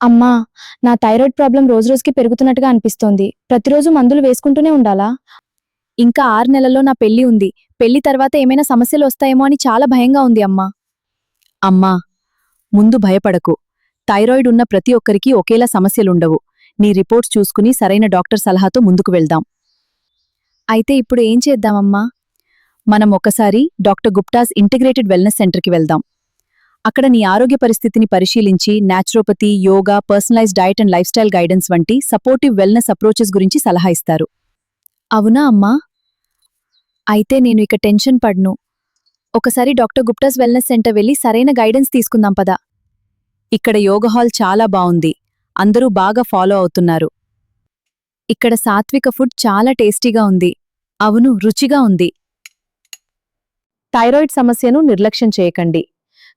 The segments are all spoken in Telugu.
అమ్మా, నా థైరాయిడ్ ప్రాబ్లం రోజురోజుకి పెరుగుతున్నట్టుగా అనిపిస్తోంది. ప్రతిరోజు మందులు వేసుకుంటూనే ఉండాలా? ఇంకా 6 నెలల్లో నా పెళ్లి ఉంది. పెళ్లి తర్వాత ఏమైనా సమస్యలు వస్తాయేమో అని చాలా భయంగా ఉంది అమ్మా. అమ్మా, ముందు భయపడకు. థైరాయిడ్ ఉన్న ప్రతి ఒక్కరికి ఒకేలా సమస్యలుండవు. నీ రిపోర్ట్స్ చూసుకుని సరైన డాక్టర్ సలహాతో ముందుకు వెళ్దాం. అయితే ఇప్పుడు ఏం చేద్దామమ్మా? మనం ఒకసారి డాక్టర్ గుప్టాస్ ఇంటిగ్రేటెడ్ వెల్నెస్ సెంటర్కి వెళ్దాం. అక్కడ నీ ఆరోగ్య పరిస్థితిని పరిశీలించి naturopathy, yoga, personalised diet and life style guidance వంటి సపోర్టివ్ వెల్నెస్ అప్రోచెస్ గురించి సలహా ఇస్తారు. అవునా అమ్మా? అయితే నేను ఇక టెన్షన్ పడ్ను. ఒకసారి డాక్టర్ గుప్టాస్ వెల్నెస్ సెంటర్ వెళ్ళి సరైన గైడెన్స్ తీసుకుందాం పదా. ఇక్కడ యోగా హాల్ చాలా బావుంది. అందరూ బాగా ఫాలో అవుతున్నారు. ఇక్కడ సాత్విక ఫుడ్ చాలా టేస్టీగా ఉంది. అవును, రుచిగా ఉంది. థైరాయిడ్ సమస్యను నిర్లక్ష్యం చేయకండి.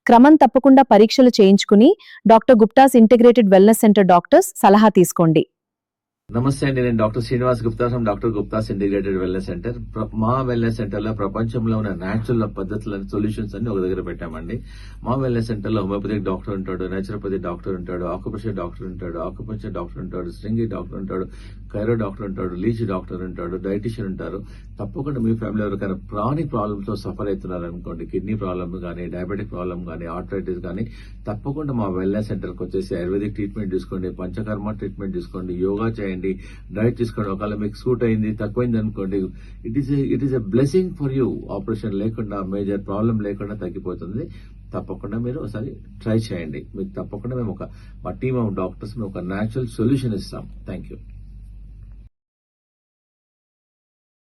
క్రమం తప్పకుండా పరీక్షలు చేయించుకుని doctor Gupta's integrated wellness centre doctors సలహా తీసుకోండి. నమస్తే అండి, నేను doctor Srinivas Gupta from doctor Gupta's integrated wellness centre. మా వెల్నెస్ సెంటర్ లో ప్రపంచంలో ఉన్న న్యాచురల్ పద్ధతులను సొల్యూషన్స్ అన్ని ఒక దగ్గర పెట్టామండి. మా వెల్నెస్ సెంటర్ లో హోమియోపతిక్ డాక్టర్ ఉంటాడు, నేచురోపతి డాక్టర్ ఉంటాడు, ఆకుపంచర్ డాక్టర్ ఉంటాడు, స్ట్రింగి డాక్టర్ ఉంటాడు, కైరో డాక్టర్ ఉంటాడు, లీచ్ డాక్టర్ ఉంటాడు, డైటీషియన్ ఉంటారు. తప్పకుండా మీ ఫ్యామిలీ ఎవరికైనా క్రానిక్ ప్రాబ్లమ్ తో సఫర్ అవుతున్నారు అనుకోండి, కిడ్నీ ప్రాబ్లమ్ కానీ, డయాబెటిక్ ప్రాబ్లమ్ కానీ, ఆర్థరైటిస్ కానీ, తప్పకుండా మా వెల్నెస్ సెంటర్ కి వచ్చేసి ఆయుర్వేదిక్ ట్రీట్మెంట్ తీసుకోండి, పంచకర్మ ట్రీట్మెంట్ తీసుకోండి, యోగా చేయండి, డైట్ తీసుకోండి. ఒకవేళ మీకు సూట్ అయింది, తక్కువైంది అనుకోండి, it is a blessing for you. Operation లేకుండా, మేజర్ ప్రాబ్లం లేకుండా తగ్గిపోతుంది. తప్పకుండా మీరు ఒకసారి ట్రై చేయండి. మీకు తప్పకుండా మేము మా టీమ్ ఆఫ్ డాక్టర్స్ మేము ఒక న్యాచురల్ సొల్యూషన్ ఇస్తాం. Thank you.